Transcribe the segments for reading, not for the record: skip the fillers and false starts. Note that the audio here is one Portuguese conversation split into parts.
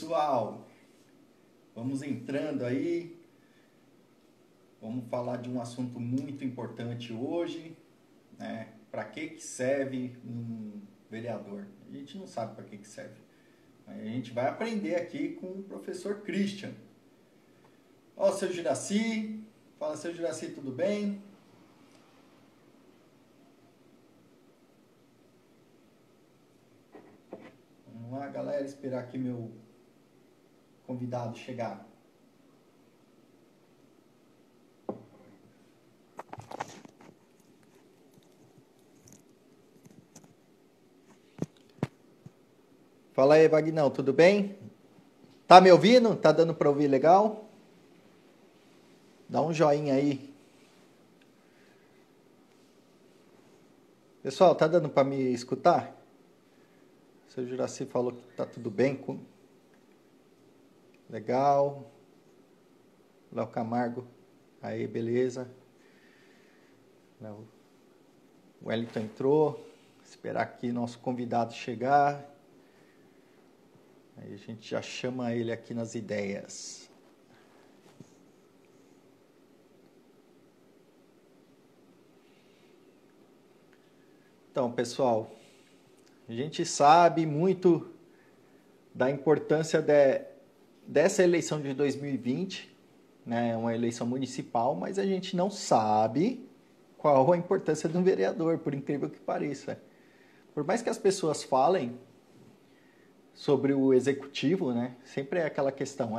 pessoal, vamos entrando aí, vamos falar de um assunto muito importante hoje, né? Para que serve um vereador? A gente não sabe para que serve, a gente vai aprender aqui com o professor Christian. Ó, seu Juraci, fala seu Juraci, tudo bem? Vamos lá, galera, esperar aqui meu convidado chegar. Fala aí, Vagnão, tudo bem? Tá me ouvindo? Tá dando para ouvir legal? Dá um joinha aí. Pessoal, tá dando para me escutar? O seu Juraci falou que tá tudo bem. Legal. Léo Camargo. Aí, beleza. O Wellington entrou. Esperar aqui nosso convidado chegar. Aí a gente já chama ele aqui nas ideias. Então, pessoal, a gente sabe muito da importância dessa eleição de 2020, né? Uma eleição municipal, mas a gente não sabe qual a importância de um vereador, por incrível que pareça. Por mais que as pessoas falem sobre o executivo, né? Sempre é aquela questão,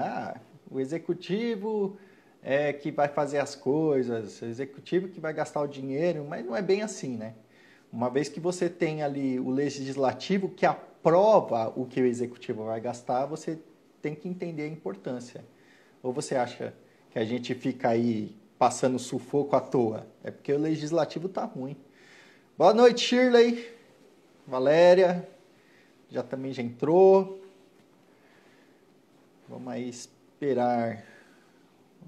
o executivo é que vai fazer as coisas, o executivo que vai gastar o dinheiro, mas não é bem assim, né? Uma vez que você tem ali o legislativo que aprova o que o executivo vai gastar, você tem que entender a importância. Ou você acha que a gente fica aí passando sufoco à toa? É porque o legislativo tá ruim. Boa noite, Shirley, Valéria, também já entrou. Vamos aí esperar.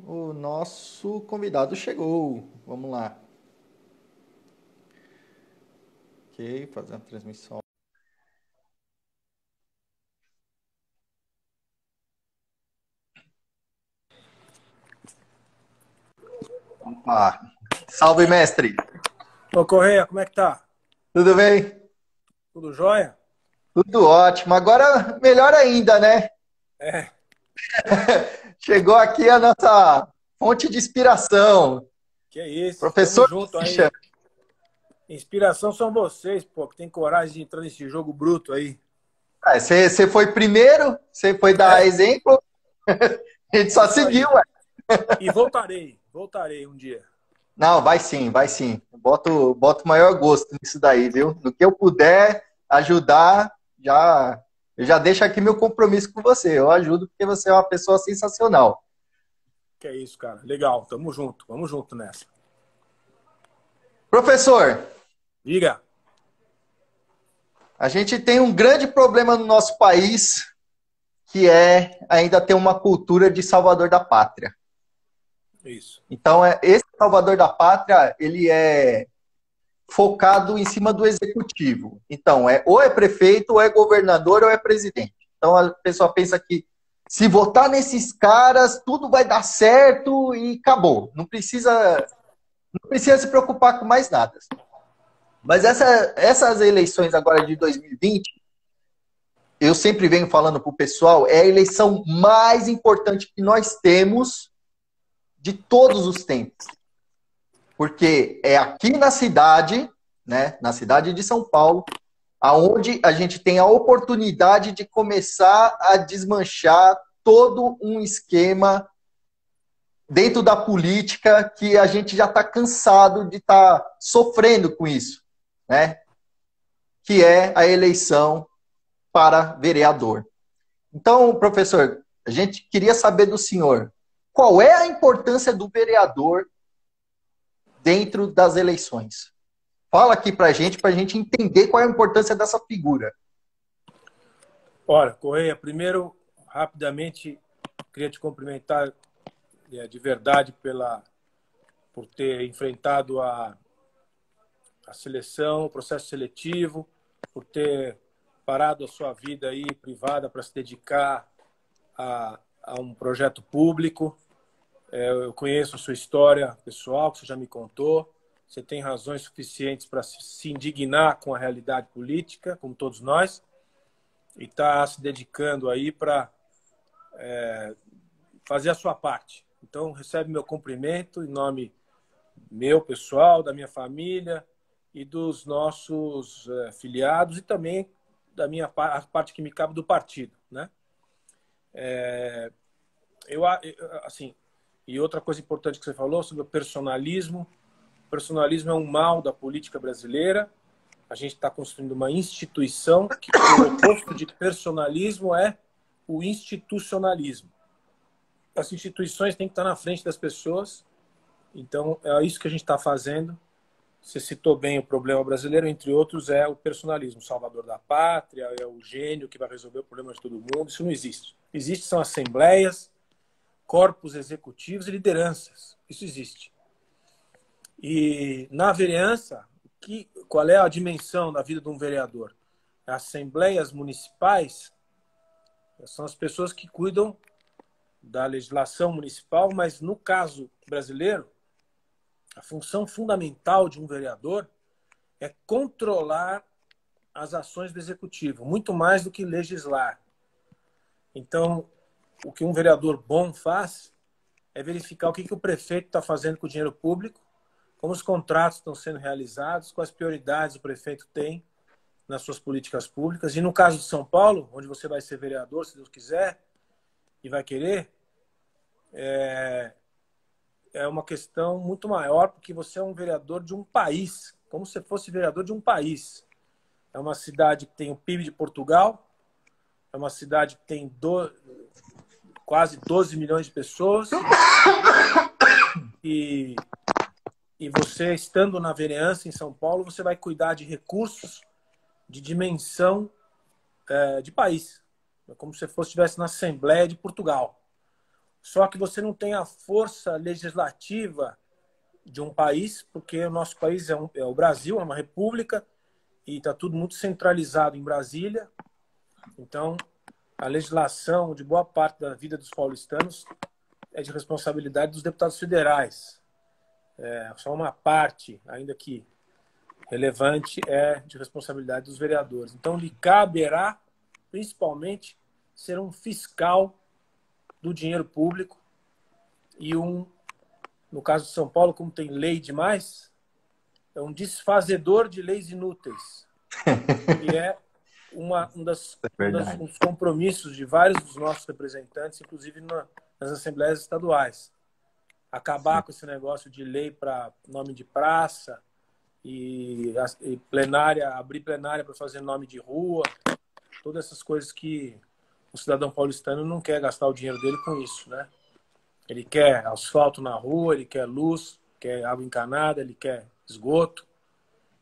O nosso convidado chegou. Vamos lá. Ok, fazendo a transmissão. Opa. Salve, mestre. Ô, Correia, como é que tá? Tudo bem? Tudo jóia? Tudo ótimo. Agora, melhor ainda, né? É. Chegou aqui a nossa fonte de inspiração. Que é isso. Tamo Professor junto Christian. aí. Inspiração são vocês, pô, que tem coragem de entrar nesse jogo bruto aí. Você foi primeiro, você foi dar É, exemplo, a gente é só isso seguiu, aí. ué. E voltarei um dia. Não, vai sim, vai sim. Boto o maior gosto nisso daí, viu? Do que eu puder ajudar, eu já deixo aqui meu compromisso com você. Eu ajudo porque você é uma pessoa sensacional. Que é isso, cara. Legal, tamo junto. Vamos junto nessa. Professor, Diga. a gente tem um grande problema no nosso país, que é ainda ter uma cultura de salvador da pátria. Isso. Então, esse salvador da pátria, ele é focado em cima do executivo. Então, ou é prefeito, ou é governador, ou é presidente. Então, a pessoa pensa que se votar nesses caras, tudo vai dar certo e acabou. Não precisa se preocupar com mais nada. Mas essas eleições agora de 2020, eu sempre venho falando para o pessoal, é a eleição mais importante que nós temos de todos os tempos. Porque é aqui na cidade, né, na cidade de São Paulo, aonde a gente tem a oportunidade de começar a desmanchar todo um esquema dentro da política que a gente já está cansado de estar sofrendo com isso, né? Que é a eleição para vereador. Então, professor, a gente queria saber do senhor, qual é a importância do vereador dentro das eleições? Fala aqui para a gente entender qual é a importância dessa figura. Olha, Correia, primeiro, rapidamente, queria te cumprimentar de verdade por ter enfrentado a seleção, o processo seletivo, por ter parado a sua vida aí privada para se dedicar a um projeto público. Eu conheço a sua história pessoal, que você já me contou. Você tem razões suficientes para se indignar com a realidade política, como todos nós, e está se dedicando aí para fazer a sua parte. Então, recebe meu cumprimento em nome meu, pessoal, da minha família e dos nossos filiados e também da minha a parte que me cabe do partido, né? Assim, e outra coisa importante que você falou sobre o personalismo. O personalismo é um mal da política brasileira. A gente está construindo uma instituição que o oposto de personalismo é o institucionalismo. As instituições têm que estar na frente das pessoas. Então, é isso que a gente está fazendo. Você citou bem o problema brasileiro, entre outros, é o personalismo. O salvador da pátria, é o gênio que vai resolver o problema de todo mundo. Isso não existe. Existe são assembleias, corpos executivos e lideranças. Isso existe. E na vereança, qual é a dimensão da vida de um vereador? As assembleias municipais são as pessoas que cuidam da legislação municipal, mas no caso brasileiro, a função fundamental de um vereador é controlar as ações do executivo, muito mais do que legislar. Então, o que um vereador bom faz é verificar o que o prefeito está fazendo com o dinheiro público, como os contratos estão sendo realizados, quais prioridades o prefeito tem nas suas políticas públicas. E no caso de São Paulo, onde você vai ser vereador, se Deus quiser, e vai querer, é uma questão muito maior, porque você é um vereador de um país, como se fosse vereador de um país. É uma cidade que tem o PIB de Portugal, é uma cidade que tem quase 12 milhões de pessoas, e você, estando na vereança em São Paulo, você vai cuidar de recursos de dimensão de país. É como se você estivesse na Assembleia de Portugal. Só que você não tem a força legislativa de um país, porque o nosso país é o Brasil, é uma república, e está tudo muito centralizado em Brasília. Então, a legislação de boa parte da vida dos paulistanos é de responsabilidade dos deputados federais. Só uma parte, ainda que relevante, é de responsabilidade dos vereadores. Então, lhe caberá, principalmente, ser um fiscal do dinheiro público e no caso de São Paulo, como tem lei demais, é um desfazedor de leis inúteis. E é um dos compromissos de vários dos nossos representantes, inclusive nas assembleias estaduais. Acabar com esse negócio de lei para nome de praça e plenária, abrir plenária para fazer nome de rua, todas essas coisas que o cidadão paulistano não quer gastar o dinheiro dele com isso, né? Ele quer asfalto na rua, ele quer luz, quer água encanada, ele quer esgoto,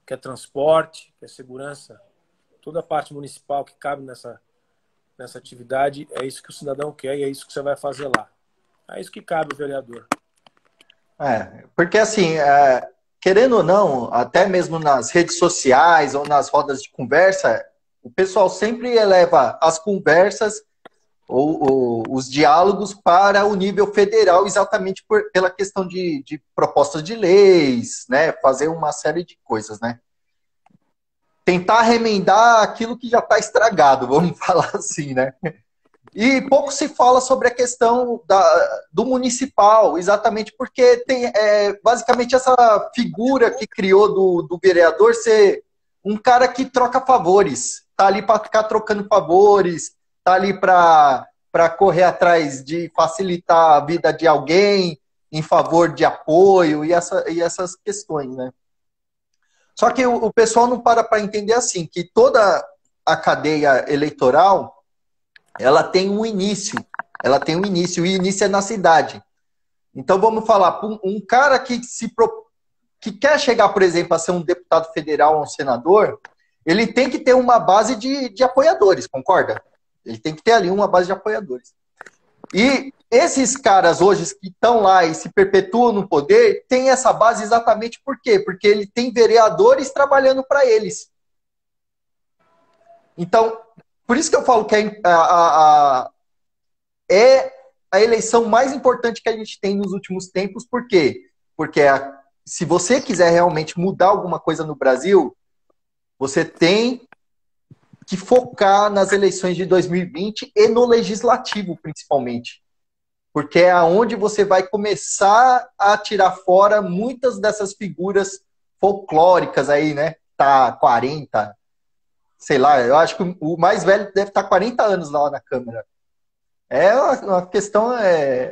quer transporte, quer segurança. Toda a parte municipal que cabe nessa atividade, é isso que o cidadão quer e é isso que você vai fazer lá. É isso que cabe o vereador. Porque assim, querendo ou não, até mesmo nas redes sociais ou nas rodas de conversa, o pessoal sempre eleva as conversas ou os diálogos para o nível federal, exatamente pela questão de propostas de leis, né? Fazer uma série de coisas, né? Tentar remendar aquilo que já está estragado, vamos falar assim, né? E pouco se fala sobre a questão do municipal, exatamente porque tem basicamente essa figura que criou do vereador ser um cara que troca favores. Tá ali para ficar trocando favores, tá ali para correr atrás de facilitar a vida de alguém em favor de apoio e essas questões, né? Só que o pessoal não para entender assim, que toda a cadeia eleitoral, ela tem um início, e o início é na cidade. Então vamos falar, um cara que quer chegar, por exemplo, a ser um deputado federal ou um senador, ele tem que ter uma base de apoiadores, concorda? Ele tem que ter ali uma base de apoiadores. E esses caras hoje que estão lá e se perpetuam no poder, têm essa base exatamente por quê? Porque ele tem vereadores trabalhando para eles. Então, por isso que eu falo que é a eleição mais importante que a gente tem nos últimos tempos. Por quê? Porque se você quiser realmente mudar alguma coisa no Brasil, você tem que focar nas eleições de 2020 e no legislativo, principalmente. Porque é aonde você vai começar a tirar fora muitas dessas figuras folclóricas aí, né? Tá 40, sei lá, eu acho que o mais velho deve estar 40 anos lá na Câmara. É uma questão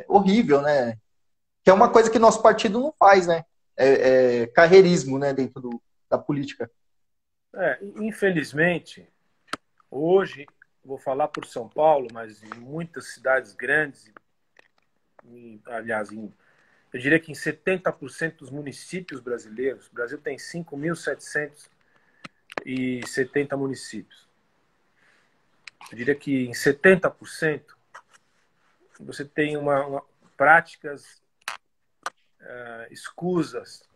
horrível, né? Que é uma coisa que nosso partido não faz, né? É carreirismo, né, dentro da política. Infelizmente, hoje, vou falar por São Paulo, mas em muitas cidades grandes, aliás, eu diria que em 70% dos municípios brasileiros, o Brasil tem 5.770 municípios. Eu diria que em 70% você tem práticas escusas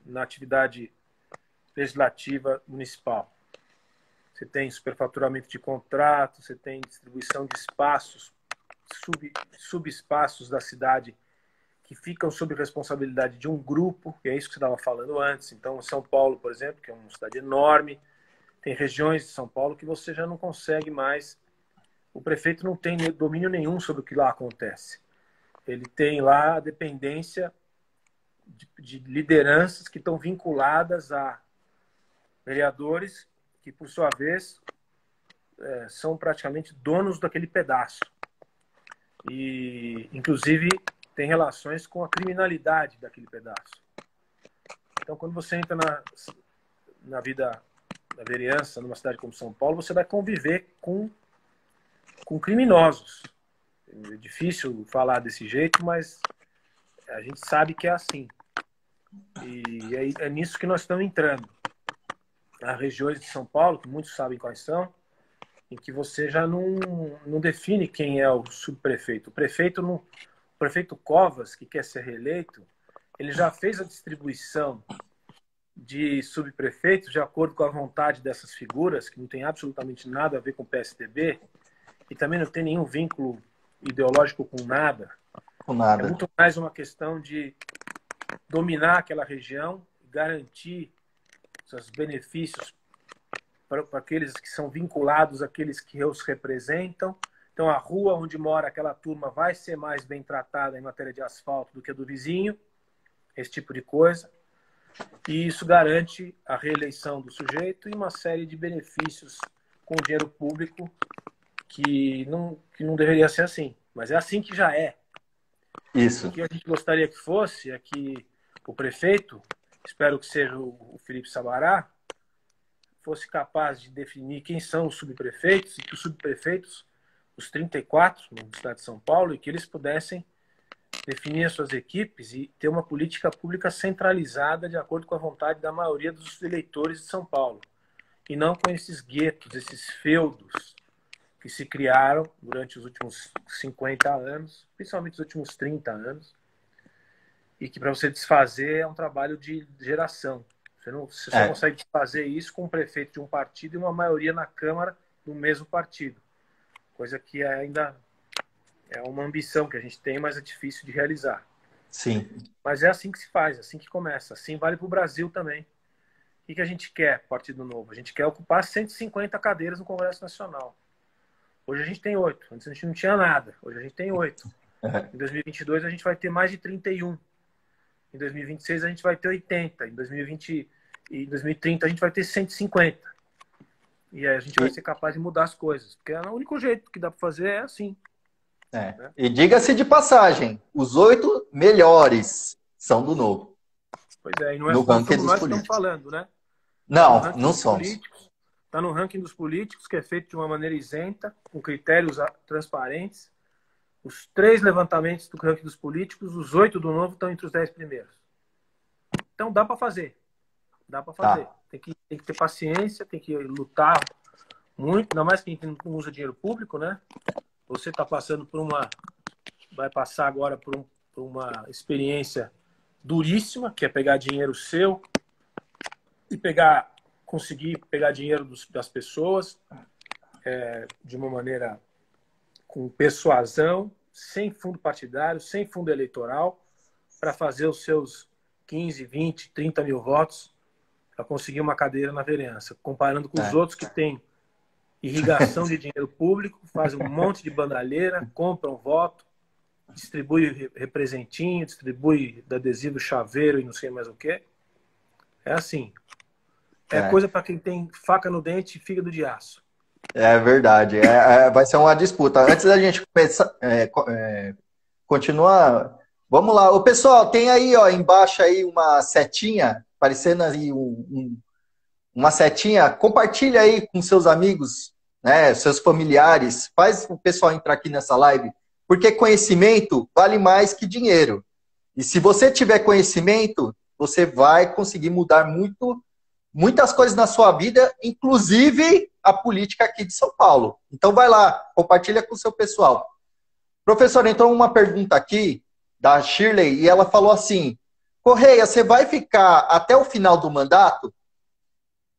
na atividade legislativa municipal. Você tem superfaturamento de contrato, você tem distribuição de espaços, subespaços da cidade que ficam sob responsabilidade de um grupo, que é isso que você estava falando antes. Então, São Paulo, por exemplo, que é uma cidade enorme, tem regiões de São Paulo que você já não consegue mais. O prefeito não tem domínio nenhum sobre o que lá acontece. Ele tem lá a dependência de lideranças que estão vinculadas a vereadores que, por sua vez, são praticamente donos daquele pedaço. E, inclusive, tem relações com a criminalidade daquele pedaço. Então, quando você entra na vida da vereança, numa cidade como São Paulo, você vai conviver com criminosos. É difícil falar desse jeito, mas a gente sabe que é assim. E é nisso que nós estamos entrando. Há regiões de São Paulo, que muitos sabem quais são, em que você já não define quem é o subprefeito. O prefeito Covas, que quer ser reeleito, ele já fez a distribuição de subprefeitos de acordo com a vontade dessas figuras, que não tem absolutamente nada a ver com o PSDB, e também não tem nenhum vínculo ideológico com nada. Com nada. É muito mais uma questão de dominar aquela região, garantir os benefícios para aqueles que são vinculados àqueles que os representam. Então, a rua onde mora aquela turma vai ser mais bem tratada em matéria de asfalto do que a do vizinho, esse tipo de coisa. E isso garante a reeleição do sujeito e uma série de benefícios com dinheiro público que não deveria ser assim. Mas é assim que já é. Isso. O que a gente gostaria que fosse é que o prefeito, espero que seja o Felipe Sabará, fosse capaz de definir quem são os subprefeitos e que os subprefeitos, os 34 no estado de São Paulo, e que eles pudessem definir as suas equipes e ter uma política pública centralizada de acordo com a vontade da maioria dos eleitores de São Paulo. E não com esses guetos, esses feudos que se criaram durante os últimos 50 anos, principalmente os últimos 30 anos, e que para você desfazer é um trabalho de geração. Você só consegue fazer isso com um prefeito de um partido e uma maioria na Câmara do mesmo partido. Coisa que ainda é uma ambição que a gente tem, mas é difícil de realizar. Sim. Mas é assim que se faz, assim que começa. Assim vale para o Brasil também. O que a gente quer, Partido Novo? A gente quer ocupar 150 cadeiras no Congresso Nacional. Hoje a gente tem 8. Antes a gente não tinha nada. Hoje a gente tem 8. Em 2022 a gente vai ter mais de 31. Em 2026 a gente vai ter 80. Em 2030 a gente vai ter 150. E aí a gente vai ser capaz de mudar as coisas. Porque o único jeito que dá para fazer é assim. Né? E diga-se de passagem, os 8 melhores são do Novo. Pois é, e não é no só ranking como dos nós políticos. estamos falando, né? Não somos. Está no ranking dos políticos, que é feito de uma maneira isenta, com critérios transparentes. Os 3 levantamentos do ranking dos políticos, os 8 do Novo estão entre os 10 primeiros. Então dá para fazer. Dá para fazer. Tá. Tem que ter paciência, tem que lutar muito, ainda mais quem não usa dinheiro público, né? Você está passando vai passar agora por uma experiência duríssima, que é pegar dinheiro seu e conseguir pegar dinheiro das pessoas de uma maneira com persuasão sem fundo partidário, sem fundo eleitoral, para fazer os seus 15, 20, 30 mil votos para conseguir uma cadeira na vereança, comparando com os outros que têm irrigação de dinheiro público, fazem um monte de bandalheira, compram voto, distribui representinho, distribui adesivo chaveiro e não sei mais o que. É assim. É coisa para quem tem faca no dente e fígado de aço. É verdade. Vai ser uma disputa. Antes da gente começar, continuar, vamos lá. O pessoal, tem aí, ó, embaixo aí uma setinha, parecendo aí uma setinha. Compartilha aí com seus amigos, né, seus familiares. Faz o pessoal entrar aqui nessa live, porque conhecimento vale mais que dinheiro. E se você tiver conhecimento, você vai conseguir mudar muitas coisas na sua vida, inclusive a política aqui de São Paulo. Então vai lá, compartilha com o seu pessoal. Professor, então uma pergunta aqui da Shirley, e ela falou assim: Correia, você vai ficar até o final do mandato?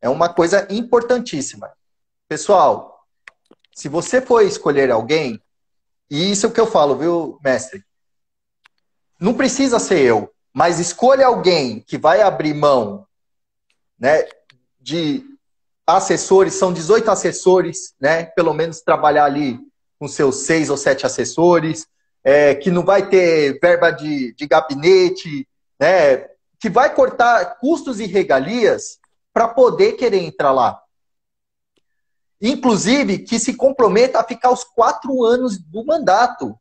É uma coisa importantíssima. Pessoal, se você for escolher alguém, e isso é o que eu falo, viu, mestre? Não precisa ser eu, mas escolha alguém que vai abrir mão, né, de assessores, são 18 assessores, né, pelo menos trabalhar ali com seus 6 ou 7 assessores, que não vai ter verba de gabinete, né, que vai cortar custos e regalias para poder querer entrar lá. Inclusive, que se comprometa a ficar os 4 anos do mandato,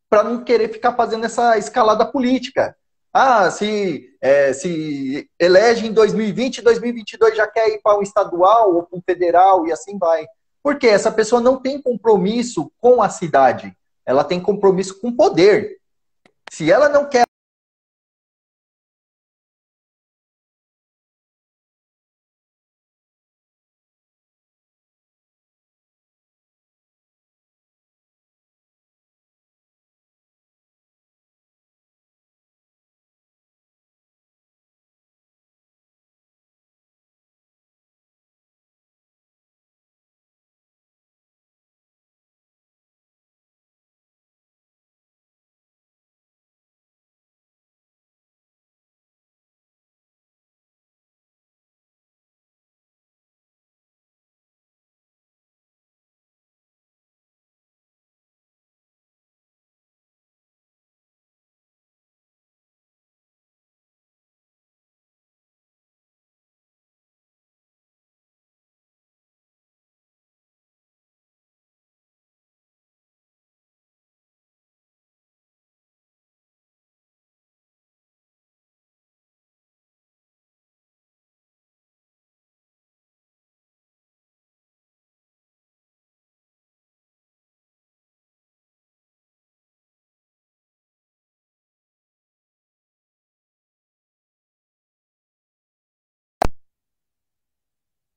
para não querer ficar fazendo essa escalada política. Ah, se elege em 2020, 2022 já quer ir para um estadual ou para um federal e assim vai. Porque essa pessoa não tem compromisso com a cidade. Ela tem compromisso com o poder. Se ela não quer...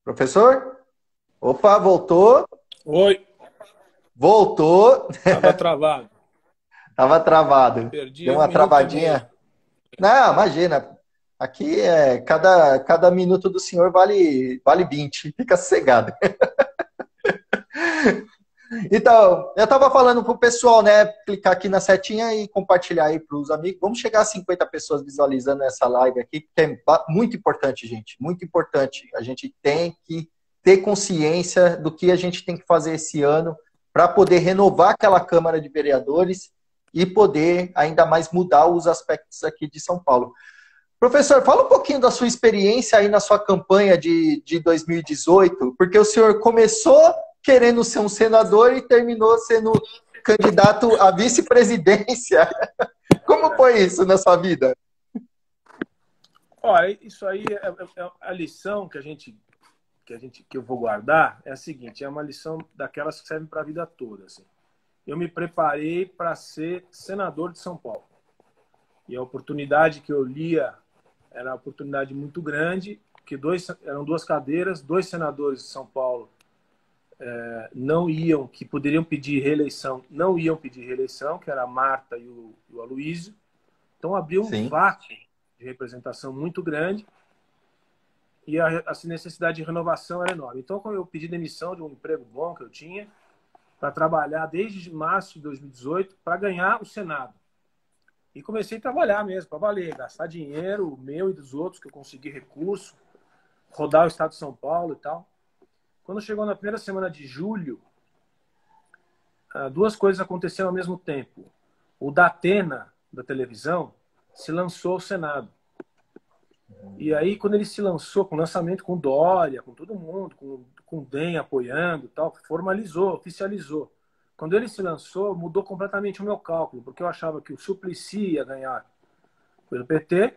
Professor? Opa, voltou. Oi. Voltou. Tava travado. Tava travado. Perdi Deu 1 uma minuto e meio. travadinha. Não, imagina. Aqui cada minuto do senhor vale 20. Fica sossegado. Então, eu estava falando para o pessoal, né, clicar aqui na setinha e compartilhar aí para os amigos. Vamos chegar a 50 pessoas visualizando essa live aqui, que é muito importante, gente, muito importante. A gente tem que ter consciência do que a gente tem que fazer esse ano para poder renovar aquela Câmara de Vereadores e poder ainda mais mudar os aspectos aqui de São Paulo. Professor, fala um pouquinho da sua experiência aí na sua campanha de 2018, porque o senhor começou querendo ser um senador e terminou sendo candidato à vice-presidência. Como foi isso na sua vida? Olha, isso aí é a lição que eu vou guardar é a seguinte, é uma lição daquelas que servem para a vida toda. Assim. Eu me preparei para ser senador de São Paulo. E a oportunidade que eu lia era uma oportunidade muito grande, que eram 2 cadeiras, 2 senadores de São Paulo que poderiam pedir reeleição, não iam pedir reeleição, que era a Marta e o Aloysio. Então abriu um vácuo de representação muito grande e a necessidade de renovação era enorme. Então, quando eu pedi demissão de um emprego bom que eu tinha, para trabalhar desde março de 2018 para ganhar o Senado. E comecei a trabalhar mesmo, para valer, gastar dinheiro meu e dos outros, que eu consegui recurso, rodar o estado de São Paulo e tal. Quando chegou na primeira semana de julho, duas coisas aconteceram ao mesmo tempo. O Datena, da televisão, se lançou ao Senado. E aí, quando ele se lançou, com o lançamento com Dória, com todo mundo, com o DEM apoiando e tal, formalizou, oficializou. Quando ele se lançou, mudou completamente o meu cálculo, porque eu achava que o Suplicy ia ganhar pelo PT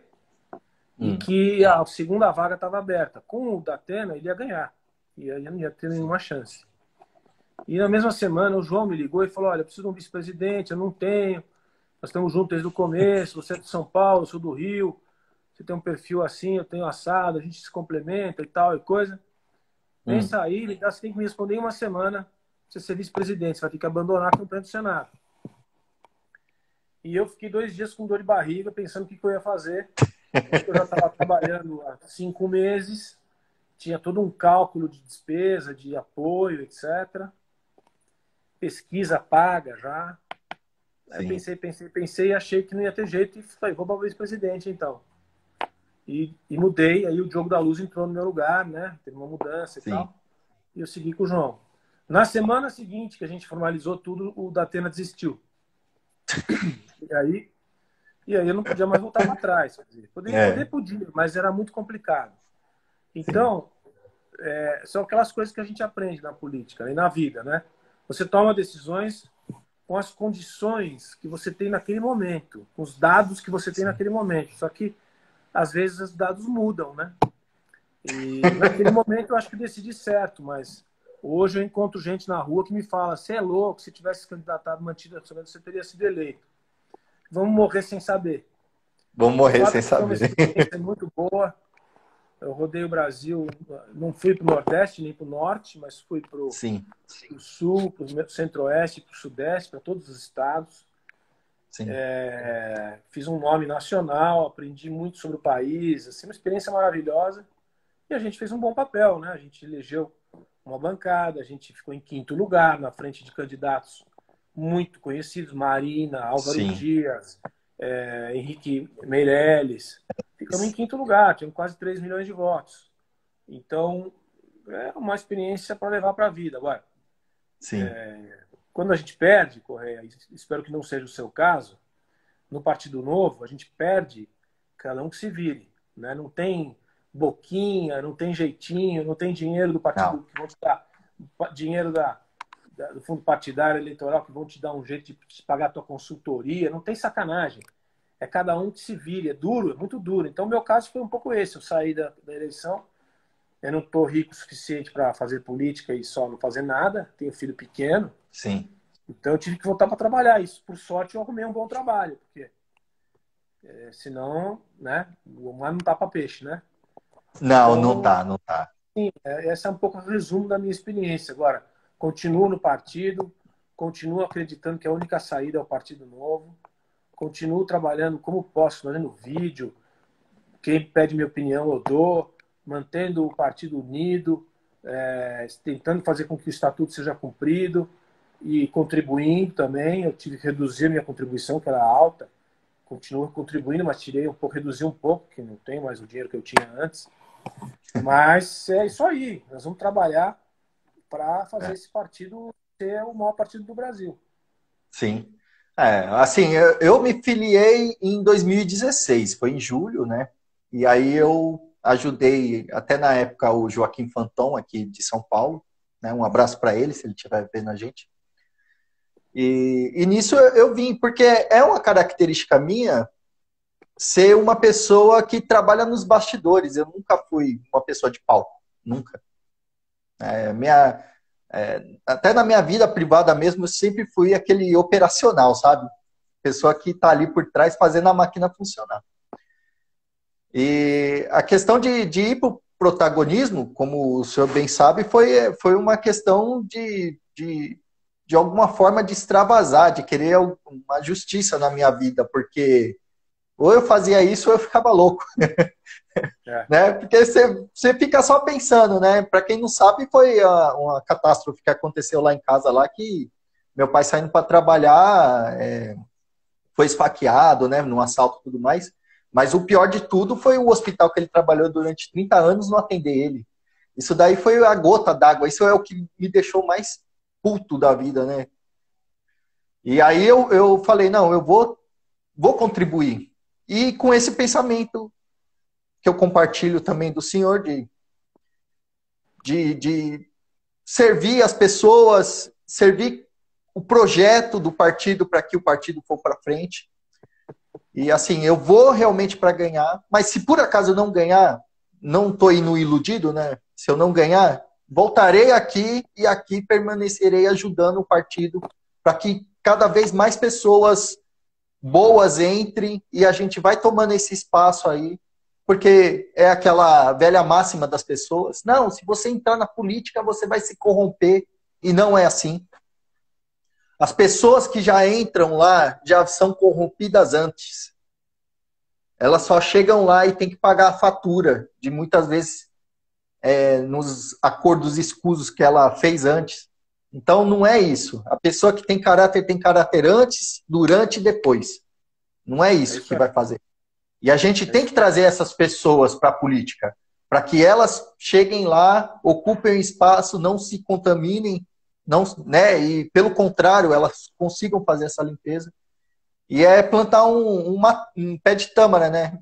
e que a segunda vaga estava aberta. Com o Datena, ele ia ganhar. E aí não ia ter nenhuma chance. E na mesma semana, o João me ligou e falou, olha, eu preciso de um vice-presidente, eu não tenho. Nós estamos juntos desde o começo, você é de São Paulo, eu sou do Rio. Você tem um perfil assim, eu tenho assado, a gente se complementa e tal e coisa. Pensa aí, você tem que me responder em uma semana pra você ser vice-presidente. Você vai ter que abandonar a campanha do Senado. E eu fiquei 2 dias com dor de barriga, pensando o que eu ia fazer. Eu já estava trabalhando há 5 meses, tinha todo um cálculo de despesa, de apoio, etc. Pesquisa paga já. Aí pensei e achei que não ia ter jeito e falei, vou para vice-presidente então. E mudei, aí o Diogo da Luz entrou no meu lugar, né? Teve uma mudança e tal. E eu segui com o João. Na semana seguinte que a gente formalizou tudo, o Datena desistiu. E aí eu não podia mais voltar para trás. Podia, mas era muito complicado. Então, são aquelas coisas que a gente aprende na política e na vida, né? Você toma decisões com as condições que você tem naquele momento, com os dados que você tem naquele momento. Só que às vezes os dados mudam, né? E naquele momento eu acho que decidi certo, mas hoje eu encontro gente na rua que me fala, você é louco, se tivesse candidatado, mantido, você teria sido eleito. Vamos morrer sem saber. Vamos morrer sem saber. Uma experiência muito boa. Eu rodei o Brasil, não fui para o Nordeste nem para o Norte, mas fui para o Sul, para o Centro-Oeste, para o Sudeste, para todos os estados. Fiz um nome nacional, aprendi muito sobre o país, assim, uma experiência maravilhosa. E a gente fez um bom papel, né? A gente elegeu uma bancada, a gente ficou em 5º lugar, na frente de candidatos muito conhecidos, Marina, Álvaro Dias, Henrique Meirelles. Ficamos em 5º lugar, tínhamos quase 3 milhões de votos. Então, é uma experiência para levar para a vida. Agora, quando a gente perde, Correia, espero que não seja o seu caso, no Partido Novo, a gente perde, cada um que se vire. Né? Não tem boquinha, não tem jeitinho, não tem dinheiro do partido que vão te dar, dinheiro do fundo partidário eleitoral que vão te dar um jeito de te pagar a tua consultoria. Não tem sacanagem. É cada um que se vire. É duro, é muito duro. Então, o meu caso foi um pouco esse. Eu saí da eleição, eu não estou rico o suficiente para fazer política e só não fazer nada. Tenho filho pequeno. Então eu tive que voltar para trabalhar. Isso, por sorte, eu arrumei um bom trabalho, porque senão, né, o mar não tá para peixe, né? Não, então, não tá. Sim, esse é um pouco o resumo da minha experiência. Agora, continuo no partido, continuo acreditando que a única saída é o Partido Novo, continuo trabalhando como posso, fazendo vídeo, quem pede minha opinião eu dou, mantendo o partido unido, tentando fazer com que o estatuto seja cumprido, e contribuindo também. Eu tive que reduzir a minha contribuição, que era alta. Continuo contribuindo, mas reduzi um pouco, que não tenho mais o dinheiro que eu tinha antes. Mas é isso aí. Nós vamos trabalhar para fazer esse partido ser o maior partido do Brasil. Sim. Assim, eu me filiei em 2016, foi em julho, né? E aí eu ajudei, até na época, o Joaquim Fanton, aqui de São Paulo. Né? Um abraço para ele, se ele estiver vendo a gente. E nisso eu vim, porque é uma característica minha ser uma pessoa que trabalha nos bastidores. Eu nunca fui uma pessoa de palco, nunca. Até na minha vida privada mesmo, eu sempre fui aquele operacional, sabe? Pessoa que está ali por trás fazendo a máquina funcionar. E a questão de ir para o protagonismo, como o senhor bem sabe, foi uma questão de alguma forma de extravasar, de querer uma justiça na minha vida, porque ou eu fazia isso ou eu ficava louco. Né? Porque você fica só pensando, né? Para quem não sabe, foi uma catástrofe que aconteceu lá em casa, lá que Meu pai saindo para trabalhar, foi esfaqueado, né, num assalto e tudo mais. Mas o pior de tudo foi o hospital que ele trabalhou durante 30 anos não atender ele. Isso daí foi a gota d'água. Isso é o que me deixou mais puto da vida, né? E aí eu falei, não, eu vou contribuir. E com esse pensamento que eu compartilho também do senhor de servir as pessoas, servir o projeto do partido para que o partido for para frente. E assim, eu vou realmente para ganhar, mas se por acaso eu não ganhar, não estou indo iludido, né? Se eu não ganhar, voltarei aqui e aqui permanecerei ajudando o partido para que cada vez mais pessoas boas entrem e a gente vai tomando esse espaço aí, porque é aquela velha máxima das pessoas. Não, se você entrar na política, você vai se corromper. E não é assim. As pessoas que já entram lá já são corrompidas antes. Elas só chegam lá e tem que pagar a fatura de muitas vezes nos acordos escusos que ela fez antes. Então não é isso. A pessoa que tem caráter antes, durante e depois. Não é É isso isso que aí. vai fazer. E a gente É tem isso que trazer essas pessoas para a política, para que elas cheguem lá, ocupem o espaço, não se contaminem, não, né? E pelo contrário, elas consigam fazer essa limpeza. E é plantar um pé de tâmara, né?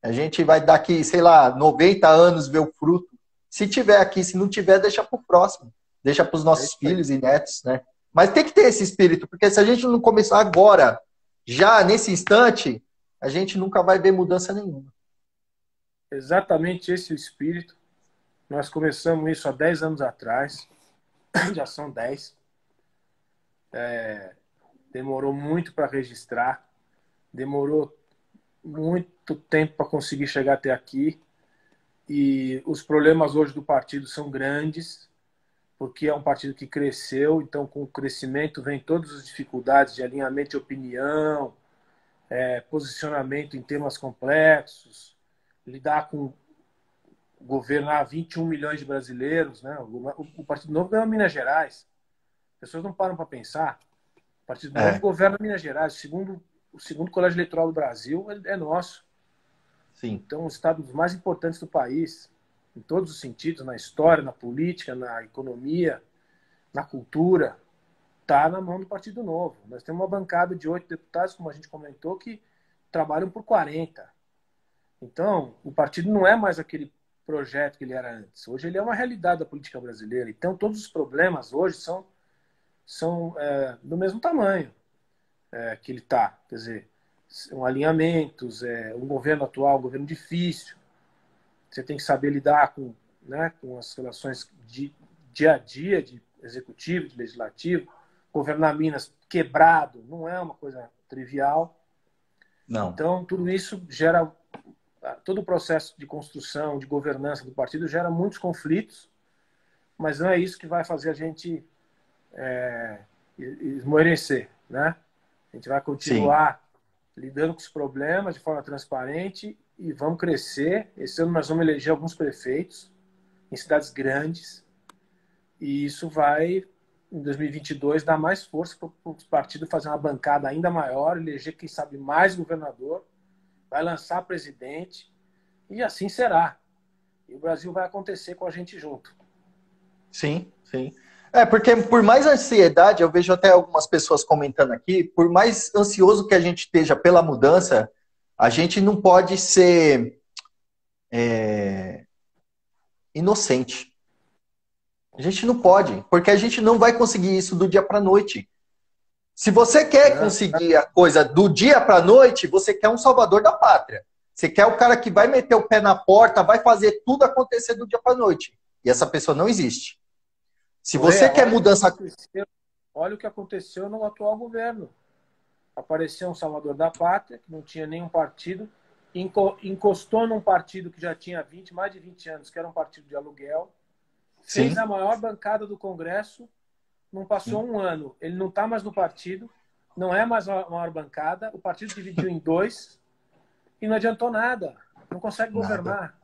A gente vai daqui, sei lá, 90 anos ver o fruto. Se tiver aqui, se não tiver, deixa para o próximo. Deixa para os é nossos isso aí. filhos e netos, né? Mas tem que ter esse espírito, porque se a gente não começar agora, já nesse instante, a gente nunca vai ver mudança nenhuma. Exatamente esse é o espírito. Nós começamos isso há 10 anos atrás, já são 10. Demorou muito para registrar, demorou muito tempo para conseguir chegar até aqui. E os problemas hoje do partido são grandes, porque é um partido que cresceu, então com o crescimento vem todas as dificuldades de alinhamento de opinião, posicionamento em temas complexos, lidar com governar 21 milhões de brasileiros, né? O Partido Novo ganhou Minas Gerais. As pessoas não param para pensar. O Partido Novo É, governa Minas Gerais. O segundo colégio eleitoral do Brasil é nosso. sim, Então, um estado dos mais importantes do país, em todos os sentidos, na história, na política, na economia, na cultura, está na mão do Partido Novo. Nós temos uma bancada de 8 deputados, como a gente comentou, que trabalham por 40. Então, o partido não é mais aquele projeto que ele era antes. Hoje ele é uma realidade da política brasileira. Então, todos os problemas hoje são do mesmo tamanho que ele está. Quer dizer, são alinhamentos, um governo atual, um governo difícil. Você tem que saber lidar com as relações de dia a dia, de executivo, de legislativo. Governar Minas quebrado não é uma coisa trivial. não. Então, tudo isso gera. Todo o processo de construção, de governança do partido gera muitos conflitos, mas não é isso que vai fazer a gente esmorecer, né? A gente vai Sim, continuar lidando com os problemas de forma transparente e vamos crescer. Esse ano nós vamos eleger alguns prefeitos em cidades grandes e isso vai, em 2022, dar mais força para o partido fazer uma bancada ainda maior, eleger, quem sabe, mais governador, vai lançar presidente e assim será. E o Brasil vai acontecer com a gente junto. sim, sim. É, porque por mais ansiedade, eu vejo até algumas pessoas comentando aqui, por mais ansioso que a gente esteja pela mudança, a gente não pode ser inocente. A gente não pode, porque a gente não vai conseguir isso do dia para a noite. Se você quer Não, conseguir a coisa do dia para a noite, você quer um salvador da pátria. Você quer o cara que vai meter o pé na porta, vai fazer tudo acontecer do dia para a noite. E essa pessoa não existe. Se você Correia, quer mudança. olha o que aconteceu no atual governo. Apareceu um salvador da pátria, que não tinha nenhum partido, encostou num partido que já tinha mais de 20 anos, que era um partido de aluguel, fez Sim, a maior bancada do Congresso, não passou um ano. Ele não está mais no partido, não é mais a maior bancada, o partido dividiu em dois e não adiantou nada. Não consegue nada. governar.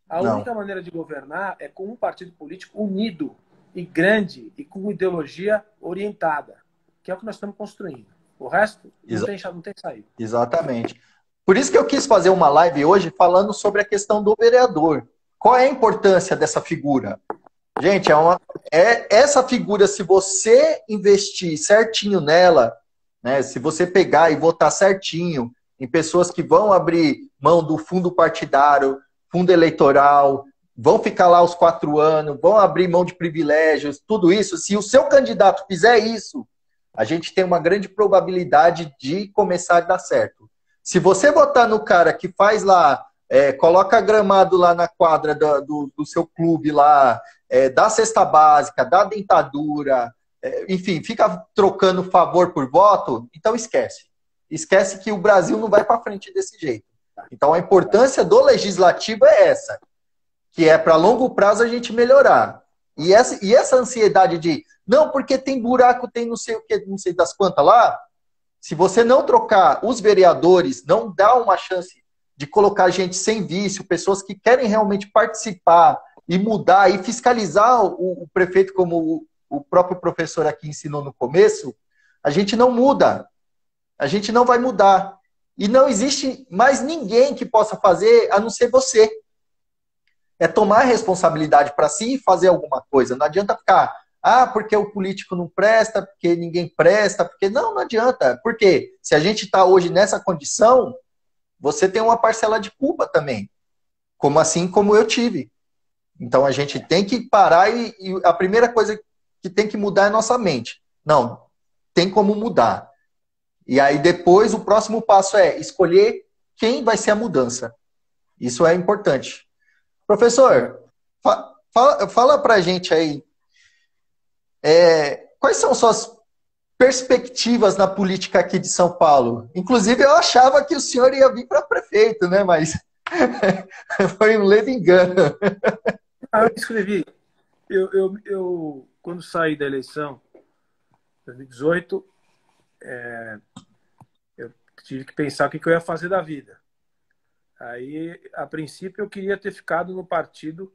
A Não. única maneira de governar é com um partido político unido e grande e com ideologia orientada. que é o que nós estamos construindo. O resto Exa não tem saída. exatamente. Por isso que eu quis fazer uma live hoje falando sobre a questão do vereador. Qual é a importância dessa figura? Gente, essa figura, se você investir certinho nela, né, se você pegar e votar certinho em pessoas que vão abrir mão do fundo partidário, fundo eleitoral, vão ficar lá os 4 anos, vão abrir mão de privilégios, tudo isso, se o seu candidato fizer isso, a gente tem uma grande probabilidade de começar a dar certo. Se você votar no cara que faz lá, coloca gramado lá na quadra do seu clube lá, dá cesta básica, dá dentadura, enfim, fica trocando favor por voto, então esquece. Esquece que o Brasil não vai para frente desse jeito. Então a importância do legislativo é essa, que é para longo prazo a gente melhorar. E essa ansiedade de, não, porque tem buraco, tem não sei o que, não sei das quantas lá, se você não trocar os vereadores, não dá uma chance de colocar gente sem vício, pessoas que querem realmente participar e mudar e fiscalizar o prefeito, como o próprio professor aqui ensinou no começo, a gente não muda. A gente não vai mudar. E não existe mais ninguém que possa fazer a não ser você. É tomar responsabilidade para si e fazer alguma coisa. Não adianta ficar, porque o político não presta, porque ninguém presta, porque não adianta. Porque se a gente está hoje nessa condição, você tem uma parcela de culpa também. Assim como eu tive. Então a gente tem que parar e a primeira coisa que tem que mudar é a nossa mente. Não, tem como mudar. E aí depois o próximo passo é escolher quem vai ser a mudança. Isso é importante. Professor, fala pra gente aí, quais são suas perspectivas na política aqui de São Paulo? Inclusive eu achava que o senhor ia vir para prefeito, né? Mas foi um leve engano. Eu escrevi, eu quando saí da eleição, 2018, eu tive que pensar o que eu ia fazer da vida. Aí, a princípio, eu queria ter ficado no partido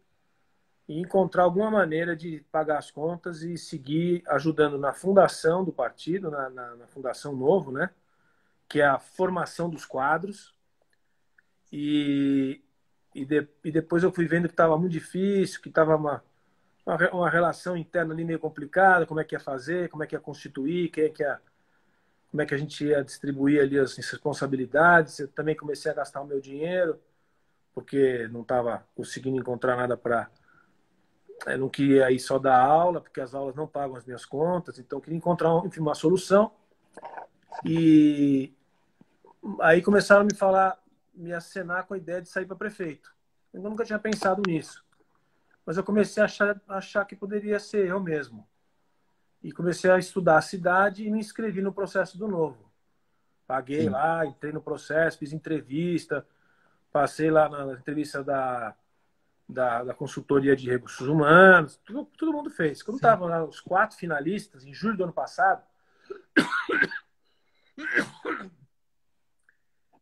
e encontrar alguma maneira de pagar as contas e seguir ajudando na fundação do partido, na Fundação Novo, né? Que é a formação dos quadros. E depois eu fui vendo que estava muito difícil, que estava uma relação interna ali meio complicada, como é que ia fazer, como é que ia constituir, como é que a gente ia distribuir ali as responsabilidades. Eu também comecei a gastar o meu dinheiro, porque não estava conseguindo encontrar nada para... Eu não queria ir só dar aula, porque as aulas não pagam as minhas contas, então eu queria encontrar, enfim, uma solução. E aí começaram a me falar, me acenar com a ideia de sair para prefeito. Eu nunca tinha pensado nisso. Mas eu comecei a achar que poderia ser eu mesmo. E comecei a estudar a cidade e me inscrevi no processo do Novo. Paguei Sim. lá, entrei no processo, fiz entrevista, passei lá na entrevista da consultoria de recursos humanos, todo mundo fez. Quando estavam lá os 4 finalistas, em julho do ano passado,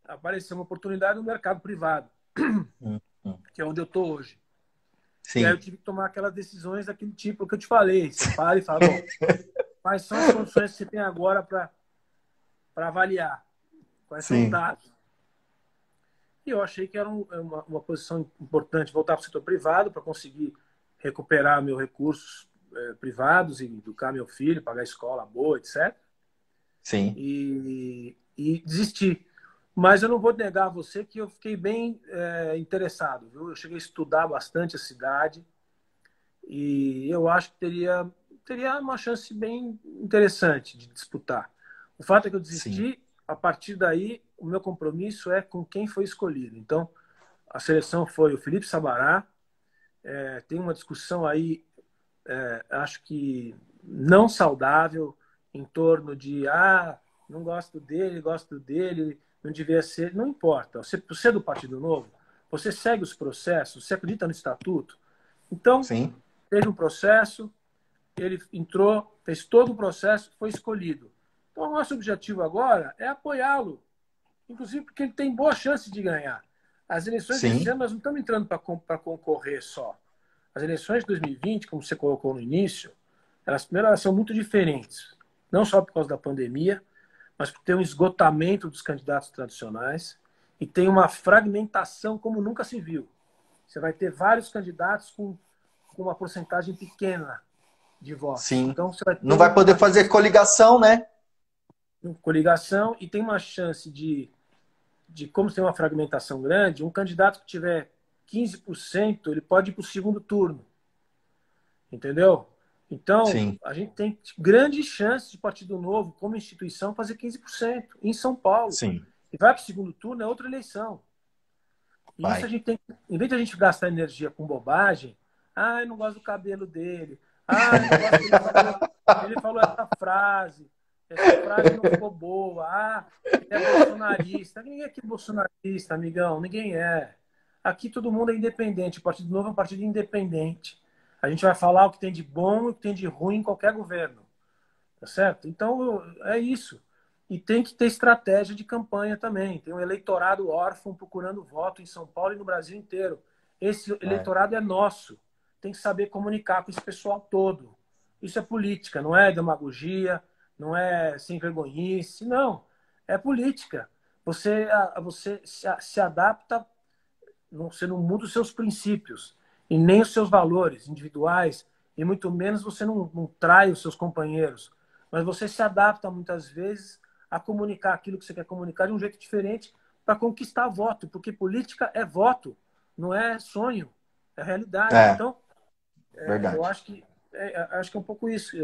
apareceu uma oportunidade no mercado privado, que é onde eu estou hoje. Sim. E aí eu tive que tomar aquelas decisões daquele tipo que eu te falei. Você para e fala, bom, quais são as condições que você tem agora para avaliar? Quais são os dados? E eu achei que era uma posição importante voltar para o setor privado para conseguir recuperar meus recursos privados e educar meu filho, pagar escola boa, etc. Sim. E desistir. Mas eu não vou negar a você que eu fiquei bem interessado. Viu? Eu cheguei a estudar bastante a cidade e eu acho que teria uma chance bem interessante de disputar. O fato é que eu desisti. A partir daí, o meu compromisso é com quem foi escolhido. Então, a seleção foi o Felipe Sabará. Tem uma discussão aí, acho que não saudável, em torno de não gosto dele, não devia ser. Não importa. Você é do Partido Novo, você segue os processos, você acredita no estatuto. Então, teve um processo, ele entrou, fez todo o processo, foi escolhido. Então, o nosso objetivo agora é apoiá-lo, inclusive porque ele tem boa chance de ganhar. As eleições desse ano, nós não estamos entrando para concorrer só. As eleições de 2020, como você colocou no início, elas são muito diferentes. não só por causa da pandemia, mas porque tem um esgotamento dos candidatos tradicionais e tem uma fragmentação como nunca se viu. Você vai ter vários candidatos com uma porcentagem pequena de votos. Sim. Então, você vai Não ter vai poder uma fazer coligação, né? coligação e tem uma chance de como tem uma fragmentação grande, um candidato que tiver 15%, ele pode ir para o segundo turno. Entendeu? Então, Sim, a gente tem grandes chances de Partido Novo, como instituição, fazer 15% em São Paulo. sim, E vai para o segundo turno, é outra eleição. E isso a vai. gente tem, em vez de a gente gastar energia com bobagem, ah, eu não gosto do cabelo dele, ah, eu não gosto que ele falou essa frase não ficou boa, ah, ele é bolsonarista. Ninguém é aqui é bolsonarista, amigão, ninguém é. Aqui todo mundo é independente, o Partido Novo é um partido independente. A gente vai falar o que tem de bom e o que tem de ruim em qualquer governo. Tá certo? Então, é isso. E tem que ter estratégia de campanha também. Tem um eleitorado órfão procurando voto em São Paulo e no Brasil inteiro. Esse É, eleitorado é nosso. Tem que saber comunicar com esse pessoal todo. Isso é política, não é demagogia, não é sem vergonhice, não. É política. Você se adapta, você não muda os seus princípios e nem os seus valores individuais, e muito menos você não trai os seus companheiros. Mas você se adapta muitas vezes a comunicar aquilo que você quer comunicar de um jeito diferente para conquistar voto, porque política é voto, não é sonho, é realidade. é, Então, eu verdade. acho que é um pouco isso.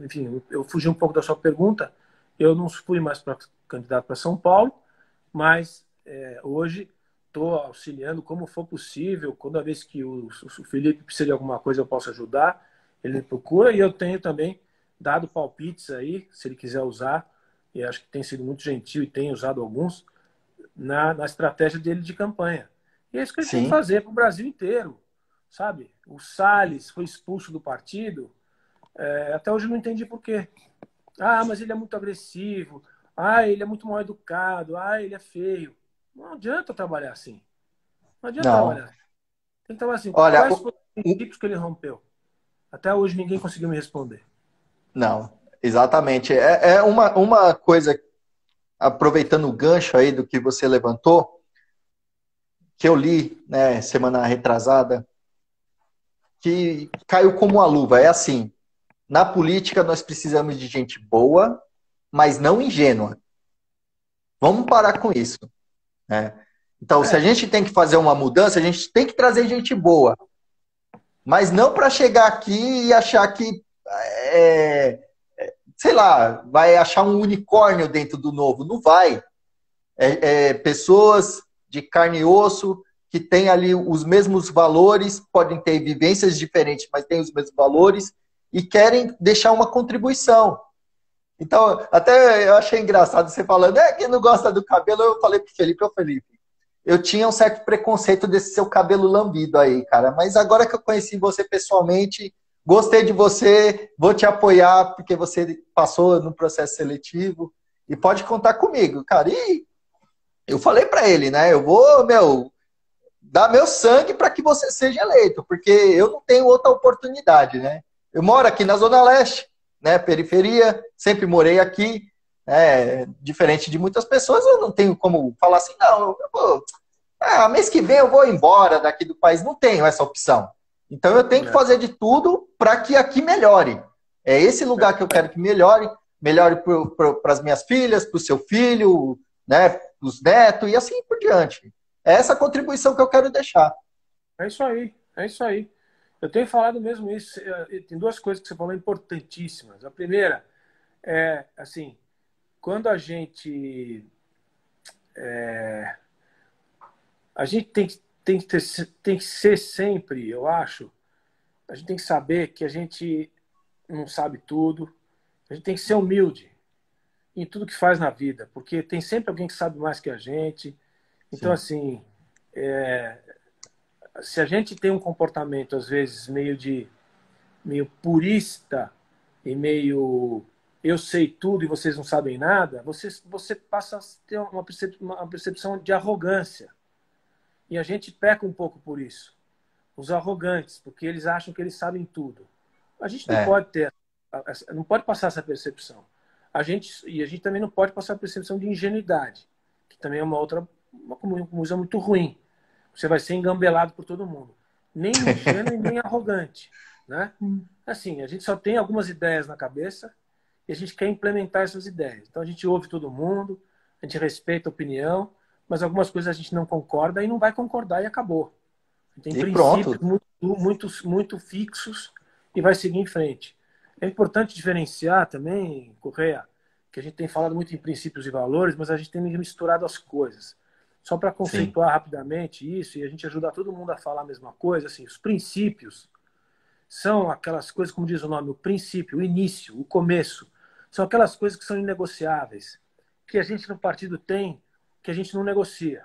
Enfim, eu fugi um pouco da sua pergunta. Eu não fui mais para candidato para São Paulo, mas hoje estou auxiliando como for possível. Toda vez que o Felipe precisa de alguma coisa, eu posso ajudar. Ele me procura e eu tenho também dado palpites aí, se ele quiser usar. E acho que tem sido muito gentil e tem usado alguns na estratégia dele de campanha. E é isso que a gente tem que Sim. fazer para o Brasil inteiro, sabe? O Salles foi expulso do partido, até hoje eu não entendi por quê. Ah, mas ele é muito agressivo. Ah, ele é muito mal educado. Ah, ele é feio. Não adianta trabalhar assim. Não adianta Não. trabalhar assim. Tem que trabalhar assim. Olha, Quais foram os princípios que ele rompeu? Até hoje ninguém conseguiu me responder. não, exatamente. É uma coisa, aproveitando o gancho aí do que você levantou, que eu li, né, semana retrasada, que caiu como uma luva. É assim, na política nós precisamos de gente boa, mas não ingênua. Vamos parar com isso, né? Então, se a É, gente tem que fazer uma mudança, a gente tem que trazer gente boa, mas não para chegar aqui e achar que, é, sei lá, vai achar um unicórnio dentro do novo. Não vai. Pessoas de carne e osso que têm ali os mesmos valores, podem ter vivências diferentes, mas têm os mesmos valores e querem deixar uma contribuição. Então, até eu achei engraçado você falando, quem não gosta do cabelo, eu falei pro Felipe, eu tinha um certo preconceito desse seu cabelo lambido aí, cara, mas agora que eu conheci você pessoalmente, gostei de você, vou te apoiar, porque você passou no processo seletivo, e pode contar comigo, cara. E eu falei para ele, né, eu vou, dar meu sangue para que você seja eleito, porque eu não tenho outra oportunidade, né? Eu moro aqui na Zona Leste, né? Periferia, sempre morei aqui, diferente de muitas pessoas, eu não tenho como falar assim, não, eu vou, mês que vem eu vou embora daqui do país, não tenho essa opção. Então eu tenho que fazer de tudo para que aqui melhore. É esse lugar que eu quero que melhore, melhore para as minhas filhas, para o seu filho, né? Os netos e assim por diante. É essa contribuição que eu quero deixar. é isso aí. É isso aí. Eu tenho falado mesmo isso. Tem duas coisas que você falou importantíssimas. A primeira é, assim, quando a gente tem que ser sempre, eu acho, a gente tem que saber que a gente não sabe tudo, a gente tem que ser humilde em tudo que faz na vida, porque tem sempre alguém que sabe mais que a gente. Então, Sim. assim, se a gente tem um comportamento, às vezes, meio purista e meio eu sei tudo e vocês não sabem nada, você passa a ter uma percepção de arrogância. E a gente peca um pouco por isso. Os arrogantes, porque eles acham que eles sabem tudo. A gente não É, pode ter, não pode passar essa percepção. a gente também não pode passar a percepção de ingenuidade, que também é uma coisa muito ruim. Você vai ser engambelado por todo mundo. Nem ingênuo e nem arrogante, né? Assim, a gente só tem algumas ideias na cabeça e a gente quer implementar essas ideias. Então a gente ouve todo mundo, a gente respeita a opinião, mas algumas coisas a gente não concorda e não vai concordar e acabou. Tem E pronto. princípios muito fixos e vai seguir em frente. É importante diferenciar também, Correia, que a gente tem falado muito em princípios e valores, mas a gente tem misturado as coisas. Só para Sim, conceituar rapidamente isso e a gente ajudar todo mundo a falar a mesma coisa, assim, os princípios são aquelas coisas, como diz o nome, o princípio, o início, o começo. São aquelas coisas que são inegociáveis, que a gente no partido tem, que a gente não negocia.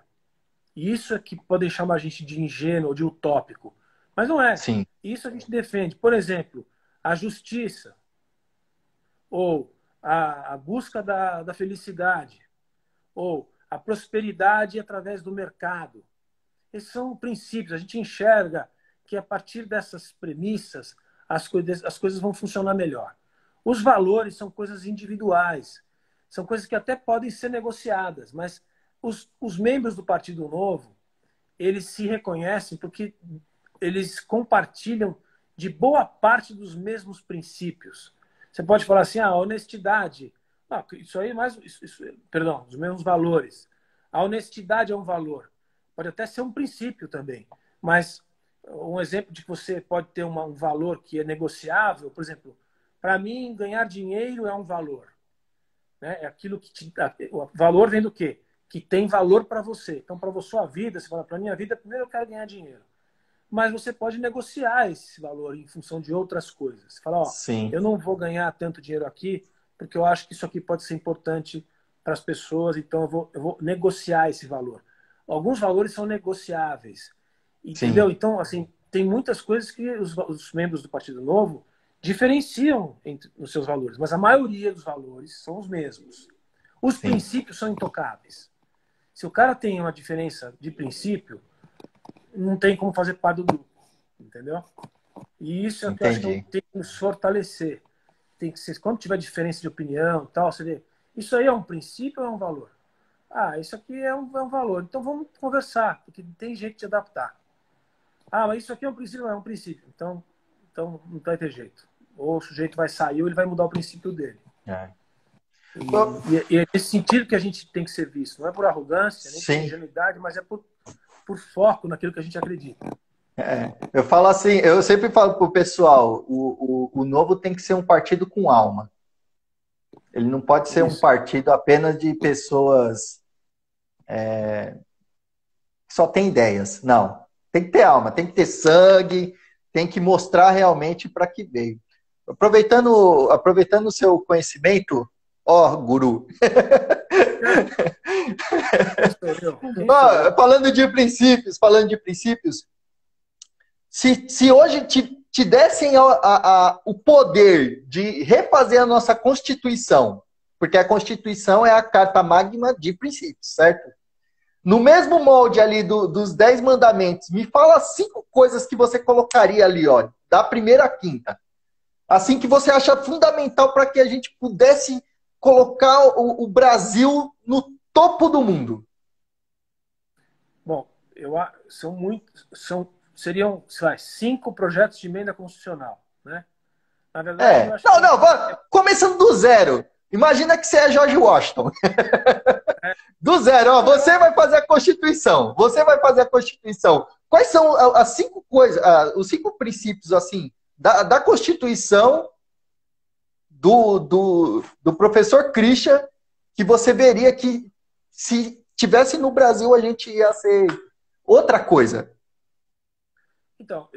E isso é que podem chamar a gente de ingênuo ou de utópico. Mas não é. sim, Isso a gente defende. Por exemplo, a justiça ou a busca da felicidade ou a prosperidade através do mercado. Esses são princípios. A gente enxerga que a partir dessas premissas as coisas vão funcionar melhor. Os valores são coisas individuais, são coisas que até podem ser negociadas, mas os membros do Partido Novo, eles se reconhecem porque eles compartilham de boa parte dos mesmos princípios. Você pode falar assim, a honestidade, isso aí é mais, perdão, os mesmos valores. A honestidade é um valor, pode até ser um princípio também, mas um exemplo de que você pode ter um valor que é negociável, por exemplo, para mim ganhar dinheiro é um valor, né? É aquilo que o valor vem do quê? Que tem valor para você. Então, para a sua vida, você fala, para a minha vida, primeiro eu quero ganhar dinheiro. Mas você pode negociar esse valor em função de outras coisas. Você fala, ó, sim, eu não vou ganhar tanto dinheiro aqui, porque eu acho que isso aqui pode ser importante para as pessoas, então eu vou negociar esse valor. Alguns valores são negociáveis, sim, entendeu? Então, assim, tem muitas coisas que os membros do Partido Novo diferenciam nos seus valores, mas a maioria dos valores são os mesmos. Os sim, princípios são intocáveis. Se o cara tem uma diferença de princípio, não tem como fazer parte do grupo, entendeu? E isso é o que eu acho que entendi. tem que nos fortalecer. Tem que ser, quando tiver diferença de opinião e tal, você vê, isso aí é um princípio ou é um valor? Ah, isso aqui é um valor. Então vamos conversar, porque tem jeito de adaptar. Ah, mas isso aqui é um princípio, não é um princípio. Então não vai ter jeito. Ou o sujeito vai sair ou ele vai mudar o princípio dele. É. E é nesse sentido que a gente tem que ser visto. Não é por arrogância, nem por Sim. ingenuidade, mas é por foco naquilo que a gente acredita. Eu falo assim, eu sempre falo pro pessoal, o Novo tem que ser um partido com alma. Ele não pode ser um Isso. partido apenas de pessoas que só têm ideias. Não. Tem que ter alma, tem que ter sangue, tem que mostrar realmente para que veio. Aproveitando o seu conhecimento, ó, guru. Quem sou eu? Quem sou eu? Falando de princípios, se hoje te dessem o poder de refazer a nossa Constituição, porque a Constituição é a carta magna de princípios, certo? No mesmo molde ali dos 10 mandamentos, me fala 5 coisas que você colocaria ali, ó, da primeira à quinta. Assim que você acha fundamental para que a gente pudesse colocar o Brasil no topo do mundo. Bom, são muitos, seriam, sei lá, 5 projetos de emenda constitucional, né? Na verdade, eu acho Não, que não, começando do zero. Imagina que você é George Washington. é, Do zero, ó, você vai fazer a Constituição. Você vai fazer a Constituição. Quais são as 5 coisas, os 5 princípios assim da Constituição do professor Christian que você veria que se tivesse no Brasil a gente ia ser outra coisa? então,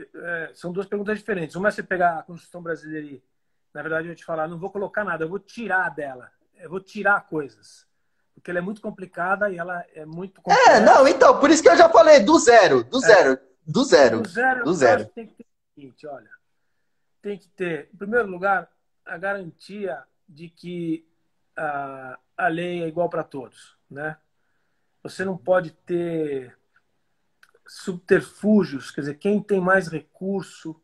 são duas perguntas diferentes. Uma é você pegar a Constituição brasileira e, na verdade, eu te falar, não vou colocar nada, eu vou tirar dela. Eu vou tirar coisas. Porque ela é muito complicada e ela é muito Não, complexa. então, por isso que eu já falei do zero, do É, zero, do do zero, zero, do eu acho zero. que tem que ter o seguinte, olha, tem que ter, em primeiro lugar, a garantia de que a lei é igual para todos, né? Você não pode ter subterfúgios, quer dizer, quem tem mais recurso